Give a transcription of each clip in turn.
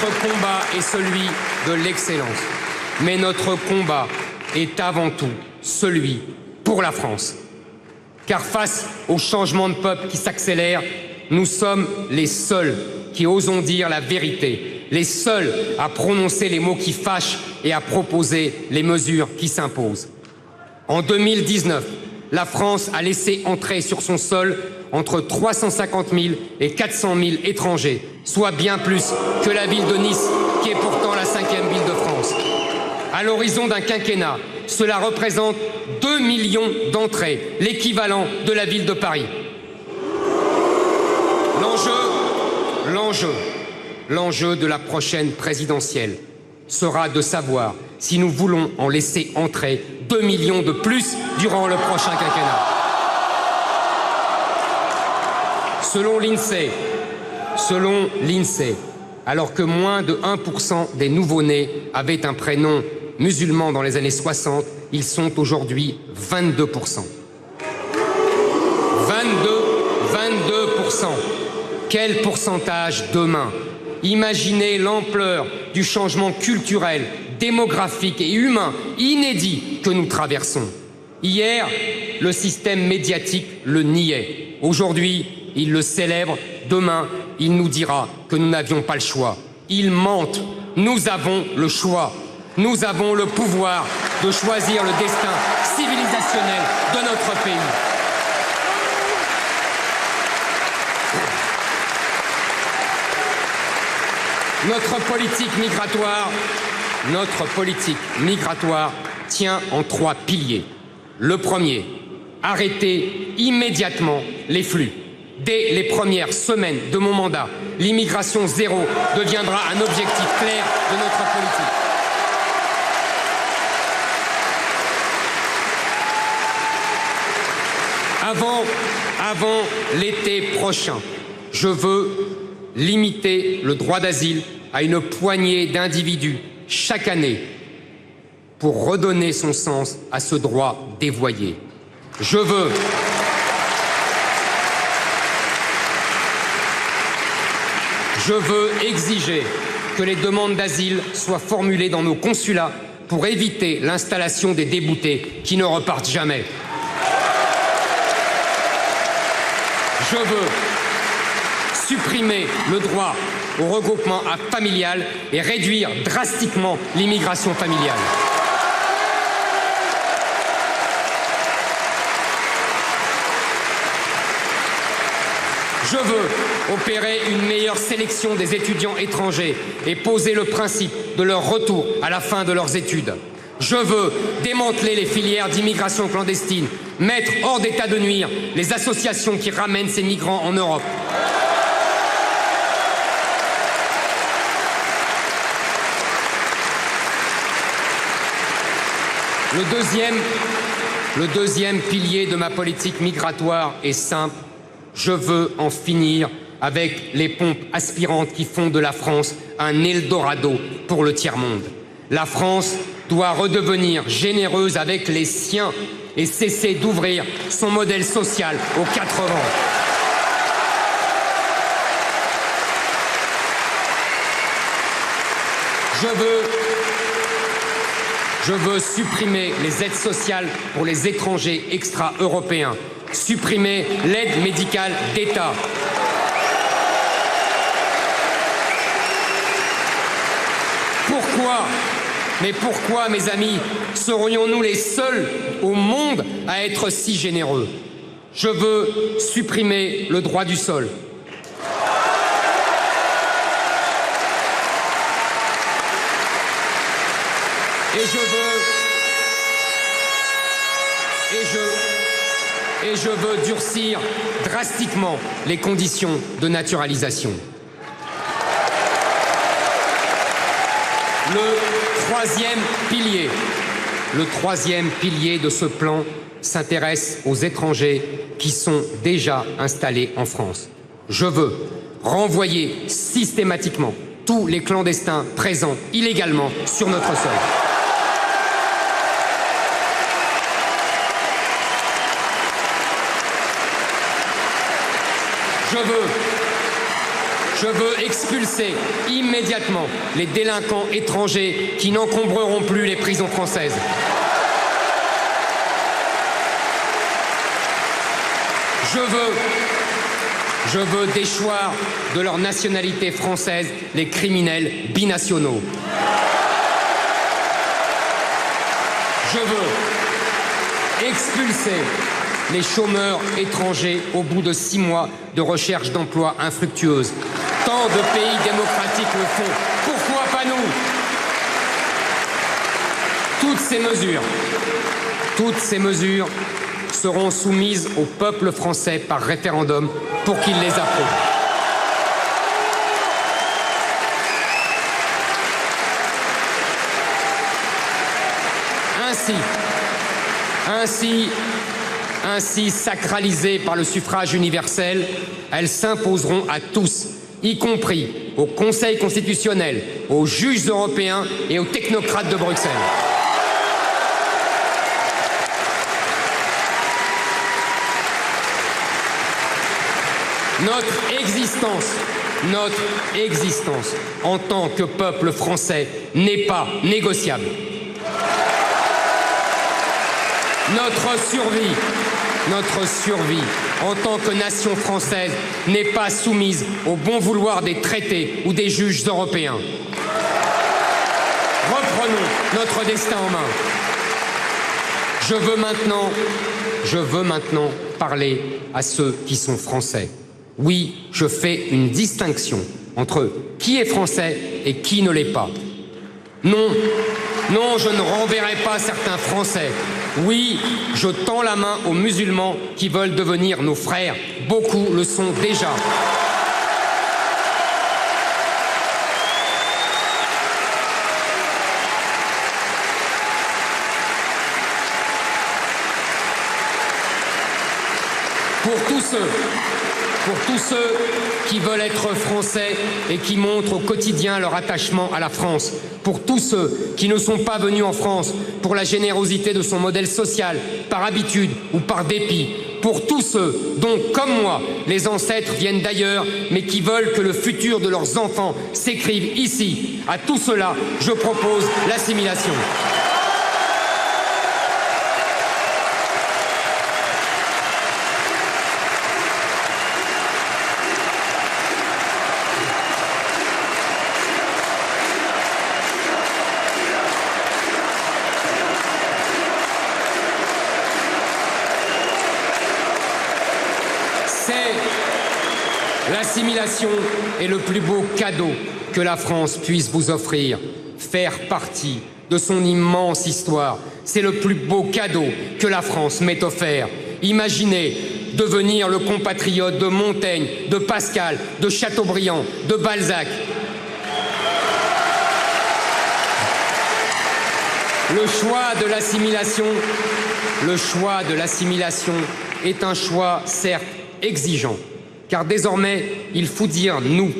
Notre combat est celui de l'excellence. Mais notre combat est avant tout celui pour la France. Car face au changement de peuple qui s'accélère, nous sommes les seuls qui osons dire la vérité, les seuls à prononcer les mots qui fâchent et à proposer les mesures qui s'imposent. En 2019, la France a laissé entrer sur son sol entre 350 000 et 400 000 étrangers, soit bien plus que la ville de Nice, qui est pourtant la 5e ville de France. À l'horizon d'un quinquennat, cela représente 2 millions d'entrées, l'équivalent de la ville de Paris. L'enjeu de la prochaine présidentielle sera de savoir si nous voulons en laisser entrer 2 millions de plus durant le prochain quinquennat. Selon l'INSEE, alors que moins de 1% des nouveau-nés avaient un prénom musulman dans les années 60, ils sont aujourd'hui 22%. 22%. Quel pourcentage demain? Imaginez l'ampleur du changement culturel, démographique et humain inédit que nous traversons. Hier, le système médiatique le niait. Aujourd'hui, il le célèbre. Demain, il nous dira que nous n'avions pas le choix. Ils mentent. Nous avons le choix. Nous avons le pouvoir de choisir le destin civilisationnel de notre pays. Notre politique migratoire tient en 3 piliers. Le premier, arrêter immédiatement les flux. Dès les premières semaines de mon mandat, l'immigration zéro deviendra un objectif clair de notre politique. Avant l'été prochain, je veux limiter le droit d'asile à une poignée d'individus chaque année pour redonner son sens à ce droit dévoyé. Je veux exiger que les demandes d'asile soient formulées dans nos consulats pour éviter l'installation des déboutés qui ne repartent jamais. Je veux supprimer le droit au regroupement familial et réduire drastiquement l'immigration familiale. Je veux opérer une meilleure sélection des étudiants étrangers et poser le principe de leur retour à la fin de leurs études. Je veux démanteler les filières d'immigration clandestine, mettre hors d'état de nuire les associations qui ramènent ces migrants en Europe. Le deuxième pilier de ma politique migratoire est simple. Je veux en finir avec les pompes aspirantes qui font de la France un Eldorado pour le tiers-monde. La France doit redevenir généreuse avec les siens et cesser d'ouvrir son modèle social aux 4 vents. Je veux supprimer les aides sociales pour les étrangers extra-européens, supprimer l'aide médicale d'État. Pourquoi, mes amis, serions-nous les seuls au monde à être si généreux? Je veux supprimer le droit du sol. Et je veux durcir drastiquement les conditions de naturalisation. Le troisième pilier de ce plan s'intéresse aux étrangers qui sont déjà installés en France. Je veux renvoyer systématiquement tous les clandestins présents illégalement sur notre sol. Je veux expulser immédiatement les délinquants étrangers qui n'encombreront plus les prisons françaises. Je veux déchoir de leur nationalité française les criminels binationaux. Je veux expulser les chômeurs étrangers au bout de 6 mois de recherche d'emploi infructueuse. Tant de pays démocratiques le font. Pourquoi pas nous? Toutes ces mesures seront soumises au peuple français par référendum pour qu'il les approuve. Ainsi sacralisées par le suffrage universel, elles s'imposeront à tous, y compris au Conseil constitutionnel, aux juges européens et aux technocrates de Bruxelles. Notre existence en tant que peuple français n'est pas négociable. Notre survie en tant que nation française n'est pas soumise au bon vouloir des traités ou des juges européens. Reprenons notre destin en main. Je veux maintenant parler à ceux qui sont français. Oui, je fais une distinction entre qui est français et qui ne l'est pas. Non, je ne renverrai pas certains Français. Oui, je tends la main aux musulmans qui veulent devenir nos frères. Beaucoup le sont déjà. Pour tous ceux qui veulent être français et qui montrent au quotidien leur attachement à la France. Pour tous ceux qui ne sont pas venus en France pour la générosité de son modèle social, par habitude ou par dépit. Pour tous ceux dont, comme moi, les ancêtres viennent d'ailleurs, mais qui veulent que le futur de leurs enfants s'écrive ici. À tout cela, je propose l'assimilation. L'assimilation est le plus beau cadeau que la France puisse vous offrir. Faire partie de son immense histoire, c'est le plus beau cadeau que la France m'ait offert. Imaginez devenir le compatriote de Montaigne, de Pascal, de Chateaubriand, de Balzac. Le choix de l'assimilation est un choix, certes, exigeant. Car désormais, il faut dire « nous »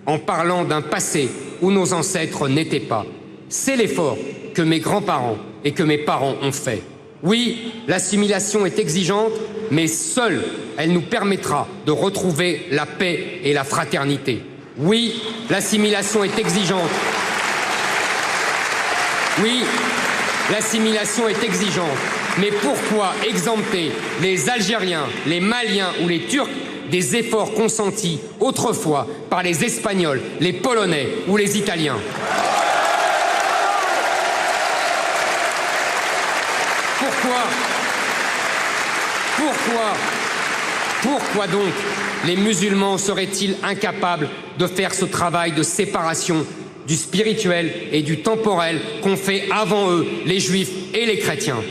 en parlant d'un passé où nos ancêtres n'étaient pas. C'est l'effort que mes grands-parents et que mes parents ont fait. Oui, l'assimilation est exigeante, mais seule elle nous permettra de retrouver la paix et la fraternité. Oui, l'assimilation est exigeante. Oui, l'assimilation est exigeante. Mais pourquoi exempter les Algériens, les Maliens ou les Turcs des efforts consentis autrefois par les Espagnols, les Polonais ou les Italiens? Pourquoi donc les musulmans seraient-ils incapables de faire ce travail de séparation du spirituel et du temporel qu'ont fait avant eux les juifs et les chrétiens?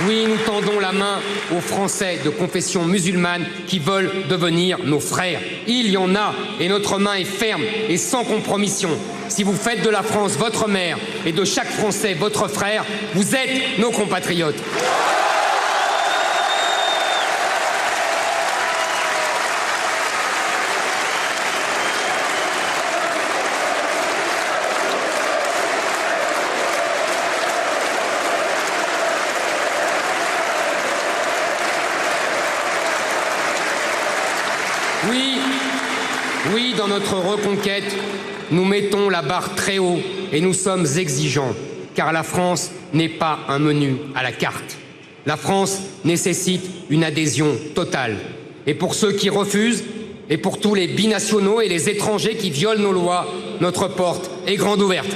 Oui, nous tendons la main aux Français de confession musulmane qui veulent devenir nos frères. Il y en a, et notre main est ferme et sans compromission. Si vous faites de la France votre mère et de chaque Français votre frère, vous êtes nos compatriotes. Oui, dans notre reconquête, nous mettons la barre très haut et nous sommes exigeants, car la France n'est pas un menu à la carte. La France nécessite une adhésion totale. Et pour ceux qui refusent, et pour tous les binationaux et les étrangers qui violent nos lois, notre porte est grande ouverte.